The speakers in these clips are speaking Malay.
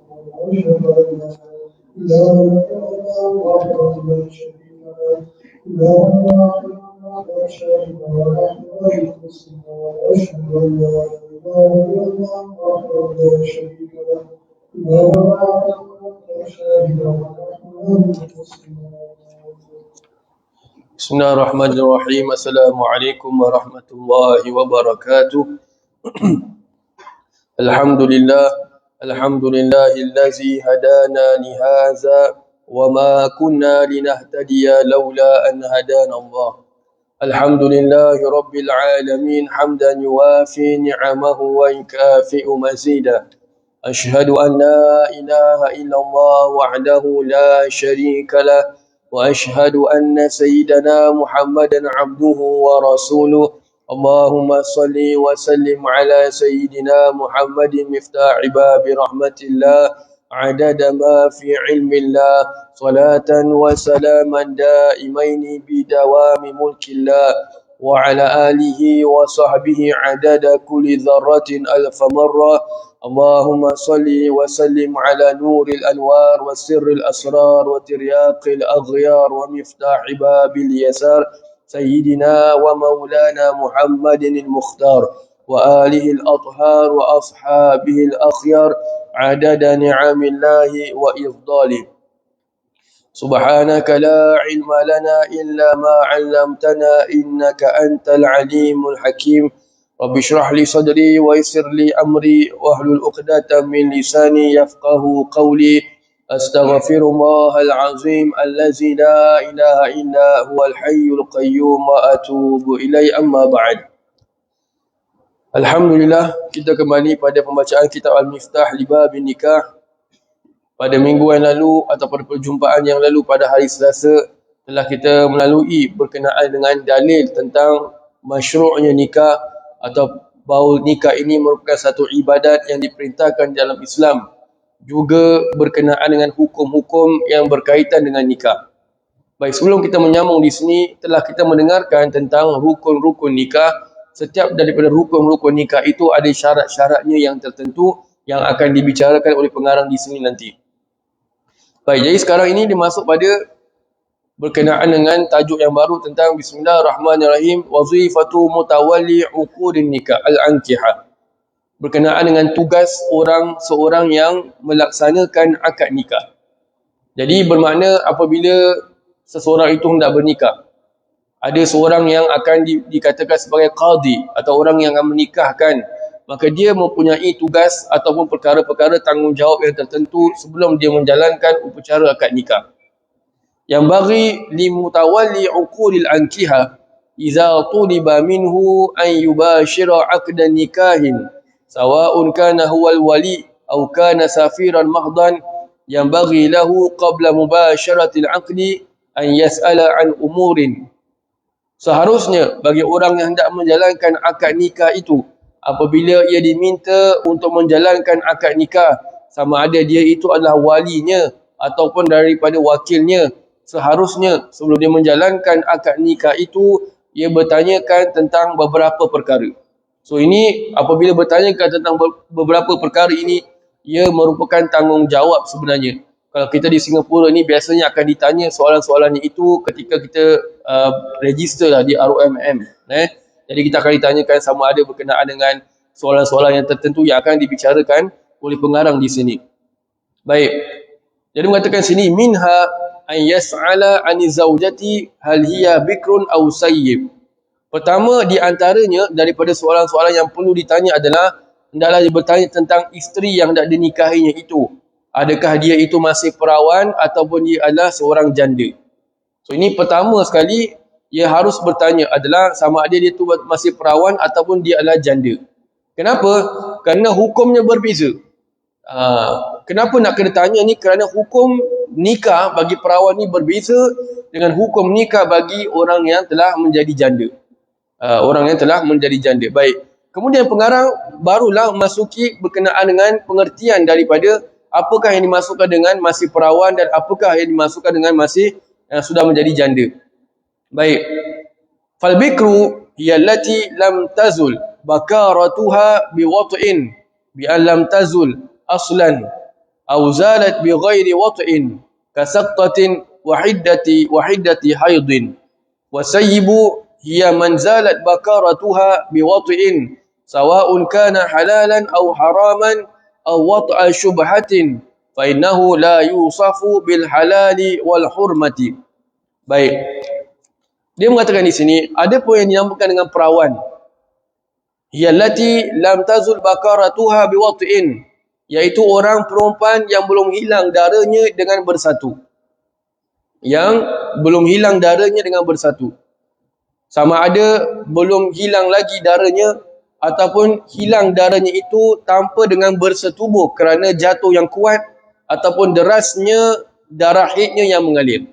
وأشهد أن لا إله وحده لا شريك له لا لا شريك له مسلم وأشهد أن لا إله إلا الله وحده لا شريك له لا شريك له مسلم. بسم الله الرحمن الرحيم. السلام عليكم ورحمة الله وبركاته. الحمد لله الذي هدانا لهذا وما كنا لنهتدي لولا أن هدانا الله. الحمد لله رب العالمين حمدا يوافي نعمه ويكافئ مزيدا. أشهد أن لا إله إلا الله وحده لا شريك له وأشهد أن سيدنا محمدا عبده ورسوله. اللهم صل وسلم على سيدنا محمد مفتاح باب رحمة الله عدد ما في علم الله صلاة وسلاما دائمين بدوام ملك الله وعلى آله وصحبه عدد كل ذرة ألف مرة. اللهم صل وسلم على نور الأنوار وسر الأسرار وترياق الأغيار ومفتاح باب اليسار سيدنا ومولانا محمد المختار وآله الأطهار وأصحابه الأخيار عدد نعم الله وإفضاله. سبحانك لا علم لنا إلا ما علمتنا إنك أنت العليم الحكيم. رب اشرح لي صدري ويسر لي أمري واحلل عقدة من لساني يفقه قولي. أستغفر الله العظيم الذي لا إله إلا هو الحي القيوم وأتوب إليه. أما بعد. Alhamdulillah, kita kembali pada pembacaan kitab Al-Miftah li Babin Nikah. Pada minggu yang lalu atau pada perjumpaan yang lalu pada hari Selasa telah kita melalui berkenaan dengan dalil tentang masyru'nya nikah atau bahawa nikah ini merupakan satu ibadat yang diperintahkan dalam Islam. Juga berkenaan dengan hukum-hukum yang berkaitan dengan nikah. Baik, sebelum kita menyambung di sini telah kita mendengarkan tentang rukun-rukun nikah. Setiap daripada rukun-rukun nikah itu ada syarat-syaratnya yang tertentu yang akan dibicarakan oleh pengarang di sini nanti. Baik, jadi sekarang ini dimasuk pada berkenaan dengan tajuk yang baru tentang Bismillahirrahmanirrahim, wazifatu mutawalli uqudin nikah al-ankihah. Berkenaan dengan tugas seorang yang melaksanakan akad nikah. Jadi bermakna apabila seseorang itu hendak bernikah, ada seorang yang akan dikatakan sebagai qadi atau orang yang akan menikahkan, maka dia mempunyai tugas ataupun perkara-perkara tanggungjawab yang tertentu sebelum dia menjalankan upacara akad nikah. Yang bagi li mutawalli uqudil ankiha idza tuliba minhu an yubashira aqdan nikahin sawa'un kana huwal wali aw kana safiran mahdan, yang bagi lahu qabla mubasharatil aqdi an yas'ala an umurin. Seharusnya bagi orang yang hendak menjalankan akad nikah itu, apabila ia diminta untuk menjalankan akad nikah, sama ada dia itu adalah walinya ataupun daripada wakilnya, seharusnya sebelum dia menjalankan akad nikah itu, ia bertanyakan tentang beberapa perkara. So ini apabila bertanyakan tentang beberapa perkara ini, ia merupakan tanggungjawab sebenarnya. Kalau kita di Singapura ni biasanya akan ditanya soalan-soalan itu ketika kita register lah di ROMM. Jadi kita akan ditanyakan sama ada berkenaan dengan soalan-soalan yang tertentu yang akan dibicarakan oleh pengarang di sini. Baik. Jadi mengatakan sini minha an yas'ala 'ani zaujati hal hiya bikrun aw sayyib. Pertama di antaranya daripada soalan-soalan yang perlu ditanya adalah hendaklah dia bertanya tentang isteri yang hendak dinikahinya itu. Adakah dia itu masih perawan ataupun dia adalah seorang janda. So ini pertama sekali ia harus bertanya adalah sama ada dia itu masih perawan ataupun dia adalah janda. Kenapa? Kerana hukumnya berbeza. Kenapa nak kena tanya ni? Kerana hukum nikah bagi perawan ni berbeza dengan hukum nikah bagi orang yang telah menjadi janda. Orang yang telah menjadi janda. Baik. Kemudian pengarang barulah masuki berkenaan dengan pengertian daripada apakah yang dimasukkan dengan masih perawan dan apakah yang dimasukkan dengan masih sudah menjadi janda. Baik. Fal bikru hiya allati lam tazul bakaratuha biwat'in bi an lam tazul aslan aw zalat bi ghairi wat'in kasaqtatin wahiddati haidin. Wasayyibu hiya man zalat bakaratuha bi wat'in sawa'un kana halalan aw haraman aw wat'a syubhatin fa innahu la yusafu bil halali wal hurmati. Baik. Dia mengatakan di sini ada pun yang dinamakan dengan perawan. Yallati lam tazul bakaratuha biwat'in, iaitu orang perempuan yang belum hilang darahnya dengan bersatu. Yang belum hilang darahnya dengan bersatu. Sama ada belum hilang lagi darahnya ataupun hilang darahnya itu tanpa dengan bersetubuh kerana jatuh yang kuat ataupun derasnya darah haidnya yang mengalir.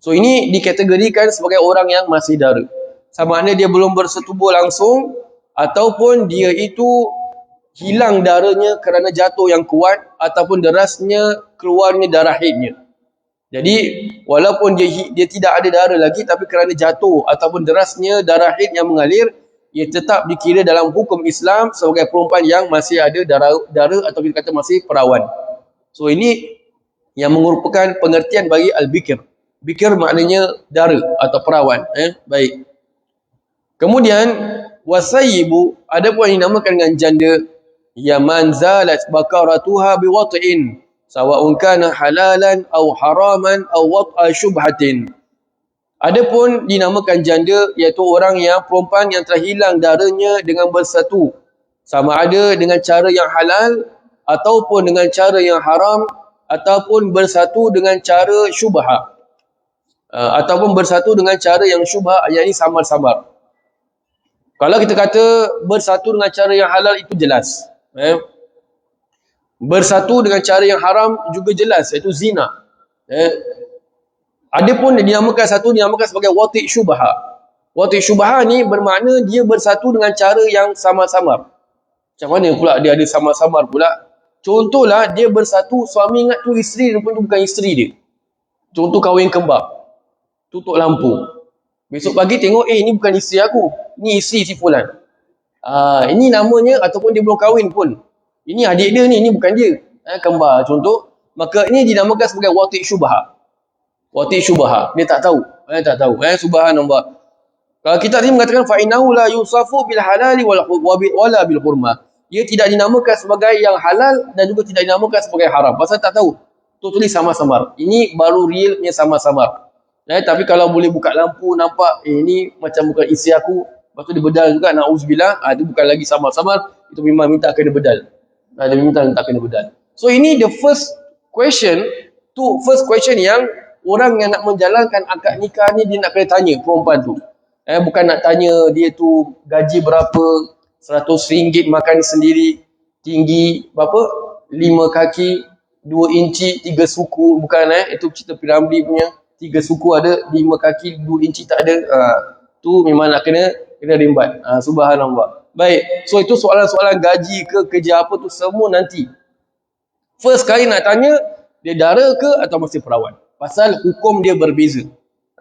So ini dikategorikan sebagai orang yang masih dara. Sama ada dia belum bersetubuh langsung ataupun dia itu hilang darahnya kerana jatuh yang kuat ataupun derasnya keluarnya darah haidnya. Jadi walaupun dia tidak ada darah lagi tapi kerana jatuh ataupun derasnya darah haid yang mengalir, ia tetap dikira dalam hukum Islam sebagai perempuan yang masih ada darah atau kita kata masih perawan. So ini yang merupakan pengertian bagi al-bikr. Bikr maknanya dara atau perawan. Baik. Kemudian wasayyibu, ada pun yang dinamakan dengan janda, ya man zalat bakaratuha biwat'in sawa'un kana halalan aw haraman aw wat'a syubhatin. Ada pun dinamakan janda, iaitu orang yang perempuan yang telah hilang darahnya dengan bersatu, sama ada dengan cara yang halal ataupun dengan cara yang haram ataupun bersatu dengan cara syubhah. Ataupun bersatu dengan cara yang syubhah, yakni samar-samar. Kalau kita kata bersatu dengan cara yang halal itu jelas. Bersatu dengan cara yang haram juga jelas, iaitu zina. Ada pun dinamakan sebagai wati' syubhah. Wati' syubhah ni bermakna dia bersatu dengan cara yang samar-samar. Macam mana pula dia ada samar-samar pula? Contohlah dia bersatu, suami ingat tu isteri pun tu bukan isteri dia. Contoh kahwin kembar. Tutup lampu. Besok pagi tengok, ini bukan isteri aku. Ini isteri si fulan. Ini namanya, ataupun dia belum kahwin pun. Ini adik dia ni, ini bukan dia. Kembar contoh. Maka ini dinamakan sebagai wati' syubhah. Wati' syubhah. Dia tak tahu. Subhanallah. Kalau kita tadi mengatakan fa'inahu la yusafu bil halali wala bil hurmah. Ia tidak dinamakan sebagai yang halal dan juga tidak dinamakan sebagai haram. Pasal tak tahu. Tu tulis samar-samar. Ini baru realnya samar-samar. Tapi kalau boleh buka lampu nampak ini macam bukan isi aku, lepas tu dia bedal juga, na'uzubillah, itu bukan lagi samar-samar, itu memang minta kena bedal. Dia minta kena bedal. So ini the first question yang orang yang nak menjalankan akad nikah ni dia nak kena tanya perempuan tu. Bukan nak tanya dia tu gaji berapa, RM100 makan sendiri, tinggi berapa, 5 kaki 2 inci 3 suku, bukan itu cerita Piramli punya. 3 suku ada, 5 kaki 2 inci tak ada. Tu memang nak kena rimbat. Subhanallah. Baik. So itu soalan-soalan gaji ke kerja apa tu semua nanti. First kali nak tanya dia dara ke atau masih perawan. Pasal hukum dia berbeza.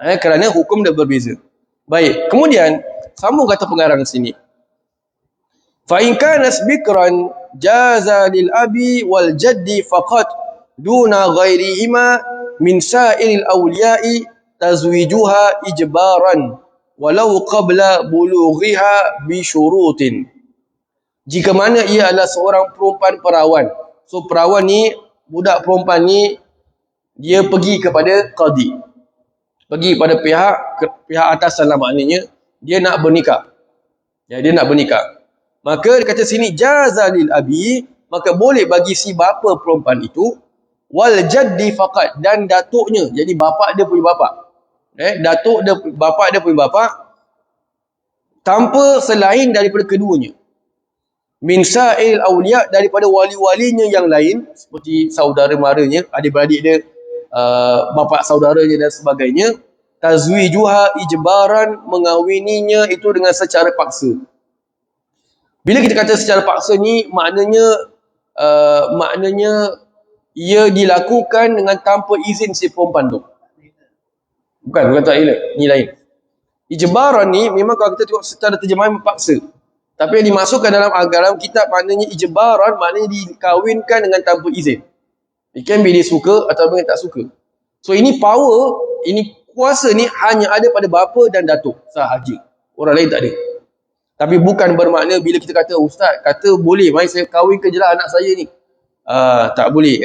Kerana hukum dia berbeza. Baik. Kemudian sambung kata pengarang sini. Fa in kana bikran jaza lil abi wal jaddi faqat duna ghairihima min sa'il awliya'i tazwijuha ijbaran walau qabla bulughiha bi syurutin. Jika mana ia adalah seorang perempuan perawan. So perawan ni, budak perempuan ni, dia pergi kepada qadi. Pergi pada pihak atasan lah maknanya, dia nak bernikah. Dia nak bernikah. Maka dia kata sini jaza lil abi, maka boleh bagi si bapa perempuan itu wal jaddi faqat, dan datuknya, jadi bapa dia punya bapa. Datuk dia, bapa dia punya bapa, tanpa selain daripada keduanya. Min sa'il awliya, daripada wali-walinya yang lain, seperti saudara maranya, adik-beradik dia, bapa saudaranya dan sebagainya. Tazwijuha ijbaran, mengawininya itu dengan secara paksa. Bila kita kata secara paksa ni, maknanya ia dilakukan dengan tanpa izin si perempuan tu. Bukan tak elok. Ni lain. Ijbaran ni memang kalau kita tengok secara terjemahan paksa. Tapi yang dimasukkan dalam kitab maknanya ijbaran, maknanya dikawinkan dengan tanpa izin. It can be dia suka atau dia tak suka. So ini power, ini kuasa ni hanya ada pada bapa dan datuk sahaja. Orang lain tak ada. Tapi bukan bermakna bila kita kata ustaz kata boleh, mari saya kahwin ke je lah anak saya ni. Tak boleh.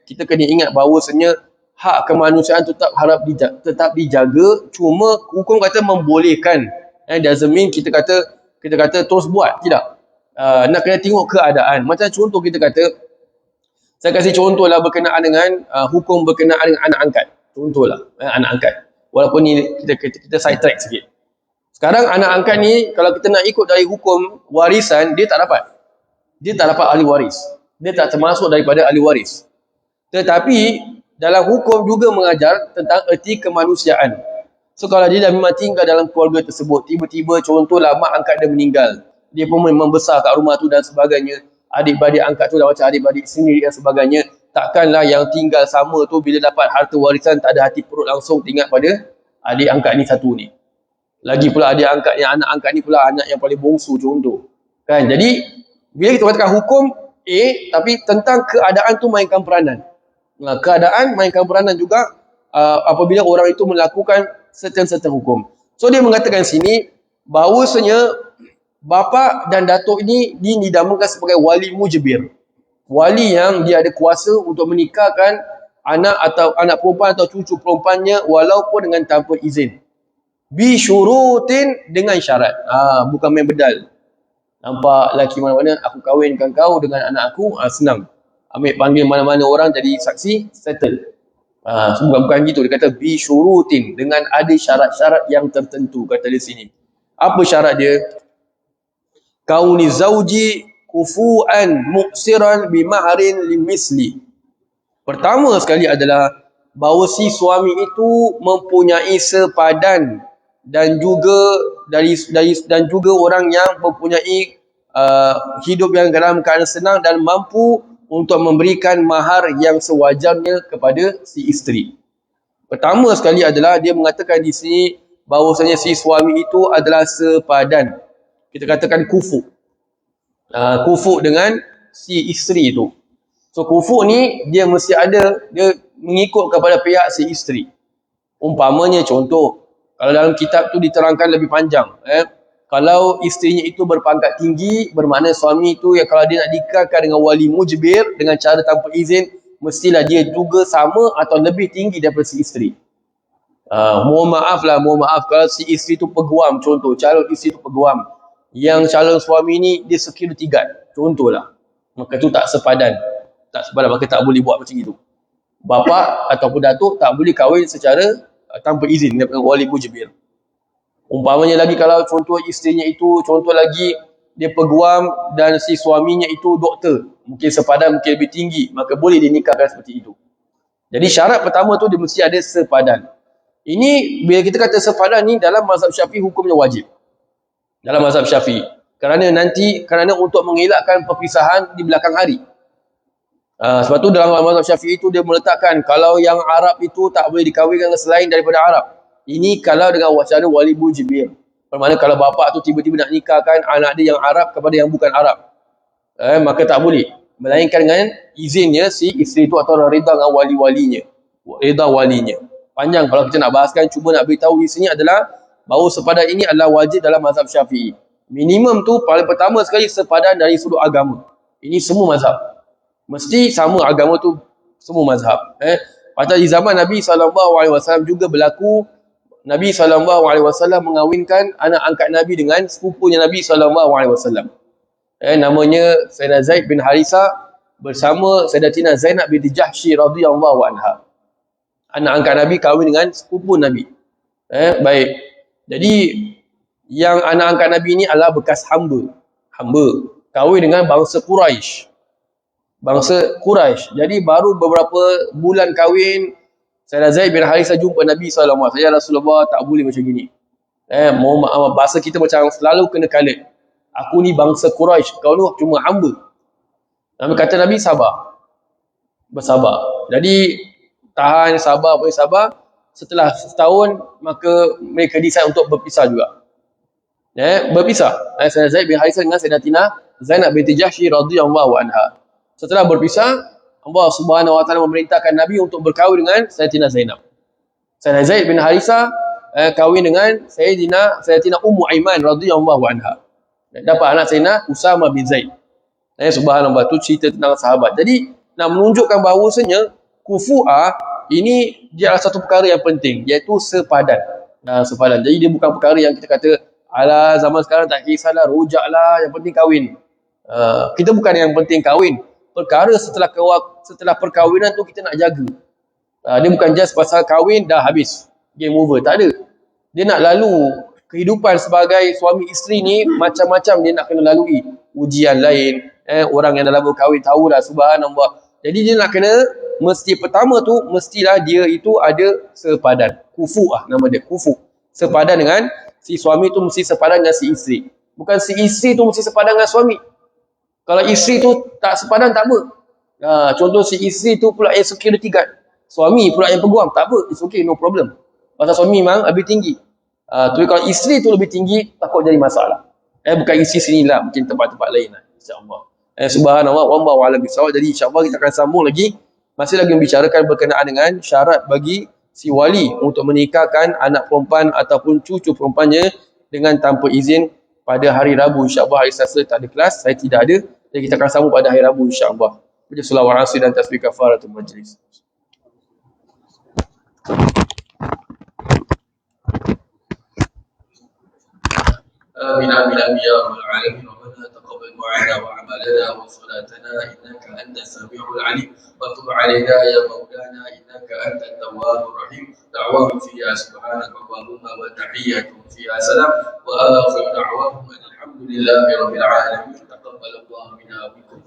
Kita kena ingat bahawasanya hak kemanusiaan tetap dijaga, cuma hukum kata membolehkan. Doesn't mean kita kata terus buat, tidak. Nak kena tengok keadaan. Macam contoh kita kata, saya kasih contohlah berkenaan dengan hukum berkenaan dengan anak angkat. Contohlah anak angkat. Walaupun ni kita side track sikit. Sekarang anak angkat ni kalau kita nak ikut dari hukum warisan, dia tak dapat. Dia tak dapat ahli waris. Dia tak termasuk daripada ahli waris. Tetapi dalam hukum juga mengajar tentang erti kemanusiaan. So kalau dia dah memang tinggal dalam keluarga tersebut, tiba-tiba contohlah mak angkat dia meninggal, dia pun membesar kat rumah tu dan sebagainya, adik-beradik angkat tu dah macam adik-beradik sendiri dan sebagainya, takkanlah yang tinggal sama tu bila dapat harta warisan tak ada hati perut langsung ingat pada adik angkat ni satu ni. Lagi pula adik angkat yang anak angkat ni pula anak yang paling bongsu contoh. Kan? Jadi bila kita katakan hukum A, tapi tentang keadaan tu mainkan peranan. Keadaan mainkan peranan juga apabila orang itu melakukan certain hukum. So dia mengatakan sini bahawasanya bapa dan datuk ini dinamakan sebagai wali mujbir. Wali yang dia ada kuasa untuk menikahkan anak atau anak perempuan atau cucu perempuannya walaupun dengan tanpa izin. Bi syurutin, dengan syarat. Bukan main bedal. Nampak lelaki mana-mana, aku kahwinkan kau dengan anak aku, senang. Ambil panggil mana-mana orang jadi saksi, settle. Bukan gitu. Dia kata bi syurutin, dengan ada syarat-syarat yang tertentu, kata di sini. Apa syarat dia? Kauni zauji kufu'an muqsiran bimaharin limisli. Pertama sekali adalah bahawa si suami itu mempunyai sepadan dan juga dan juga orang yang mempunyai hidup yang dalam keadaan senang dan mampu untuk memberikan mahar yang sewajarnya kepada si isteri. Pertama sekali adalah dia mengatakan di sini bahawasanya si suami itu adalah sepadan. Kita katakan kufu. Kufu dengan si isteri itu. So kufu ni dia mesti ada, dia mengikut kepada pihak si isteri. Umpamanya contoh, kalau dalam kitab tu diterangkan lebih panjang. Kalau isterinya itu berpangkat tinggi, bermakna suami itu ya kalau dia nak nikahkan dengan wali mujbir dengan cara tanpa izin, mestilah dia juga sama atau lebih tinggi daripada si isteri. Mohon maaf kalau si isteri tu peguam, contoh calon isteri tu peguam, yang calon suami ni dia sekira tigat, contohlah, maka tu tak sepadan, maka tak boleh buat macam itu. Bapa ataupun datuk tak boleh kahwin secara tanpa izin daripada wali mujbir. Umpamanya lagi kalau contoh isterinya itu, contoh lagi dia peguam dan si suaminya itu doktor, mungkin sepadan, mungkin lebih tinggi, maka boleh dinikahkan seperti itu. Jadi syarat pertama tu dia mesti ada sepadan. Ini bila kita kata sepadan ni dalam mazhab Syafi'i hukumnya wajib. Dalam mazhab Syafi'i. Kerana untuk mengelakkan perpisahan di belakang hari. Sebab tu dalam mazhab Syafi'i itu dia meletakkan kalau yang Arab itu tak boleh dikahwinkan dengan selain daripada Arab. Ini kalau dengan wacana wali mujbir. Bermakna kalau bapa tu tiba-tiba nak nikahkan anak dia yang Arab kepada yang bukan Arab, maka tak boleh. Melainkan dengan izinnya si isteri itu atau reda dengan reda walinya. Panjang kalau kita nak bahaskan, cuma nak beritahu di sini adalah bahawa sepadan ini adalah wajib dalam mazhab Syafi'i. Minimum tu paling pertama sekali sepadan dari sudut agama. Ini semua mazhab. Mesti sama agama tu semua mazhab. Pada di zaman Nabi SAW juga berlaku, Nabi SAW mengawinkan anak angkat Nabi dengan sepupunya Nabi SAW. Namanya Sayyidina Zaid bin Harithah bersama Sayyidatina Zainab binti Jahsy radhiyallahu anha. Anak angkat Nabi kahwin dengan sepupu Nabi. Baik. Jadi yang anak angkat Nabi ini adalah bekas hamba. Kahwin dengan bangsa Quraisy. Jadi baru beberapa bulan kahwin, Sayyidina Zaid bin Harithah jumpa Nabi SAW. Ya Rasulullah, tak boleh macam gini. Mohon maaf, bahasa kita macam selalu kena kalit. Aku ni bangsa Quraisy, kau ni cuma hamba. Nabi kata Nabi sabar. Bersabar. Jadi tahan, sabar. Setelah setahun, maka mereka decide untuk berpisah juga. Berpisah. Sayyidina Zaid bin Harithah dengan Sayyidatina Zainab binti Jahsy radhiyallahu anha. Setelah berpisah, Allah Subhanahu Wa Taala memerintahkan Nabi untuk berkahwin dengan Sayyidatina Zainab. Sayyidina Zaid bin Harisah kahwin dengan Sayyidatina Ummu Aiman radhiyallahu anha. Dapat anak Sayyidina Usama bin Zaid. Subhanallah, tu cerita tentang sahabat. Jadi nak menunjukkan bahawasanya kufu'ah ini dia adalah satu perkara yang penting, iaitu sepadan. Sepadan. Jadi dia bukan perkara yang kita kata alah zaman sekarang tak kisahlah, rujaklah, yang penting kahwin. Kita bukan yang penting kahwin. Perkara setelah perkahwinan tu kita nak jaga. Dia bukan just pasal kahwin dah habis, game over, tak ada. Dia nak lalu kehidupan sebagai suami isteri ni macam-macam dia nak kena lalui. Ujian lain, orang yang dah lama kahwin tahulah, subhanallah. Jadi dia nak kena, mesti pertama tu mestilah dia itu ada sepadan. Kufu nama dia, kufu. Sepadan dengan si suami tu, mesti sepadan dengan si isteri. Bukan si isteri tu mesti sepadan dengan suami. Kalau isteri tu tak sepadan tak apa. Contoh si isteri tu pula yang security guard, suami pula yang peguam, tak apa, it's okay, no problem. Pasal suami memang lebih tinggi. Tapi kalau isteri tu lebih tinggi, takut jadi masalah. Bukan isteri sini lah, mungkin tempat-tempat lain lah, insyaAllah. Subhanallah, wallahu a'lam bishawab. Jadi insyaAllah kita akan sambung lagi, masih lagi membicarakan berkenaan dengan syarat bagi si wali untuk menikahkan anak perempuan ataupun cucu perempuannya dengan tanpa izin pada hari Rabu. InsyaAllah hari Selasa tak ada kelas, saya tidak ada. Jadi kita akan sambung pada hari Rabu insyaAllah. Baca selawat asri dan tasbih kafaratul majlis. آمين آمين آمين يا رب العالمين. ربنا تقبل دعاءنا وعملنا وصلاتنا إنك أنت السميع العليم وتب علينا يا مولانا إنك أنت التواب الرحيم. دعواهم فيها سبحانك اللهم وتحياتهم فيها سلام وآخر دعواهم أن الحمد لله رب العالمين. تقبل الله منا ومنكم.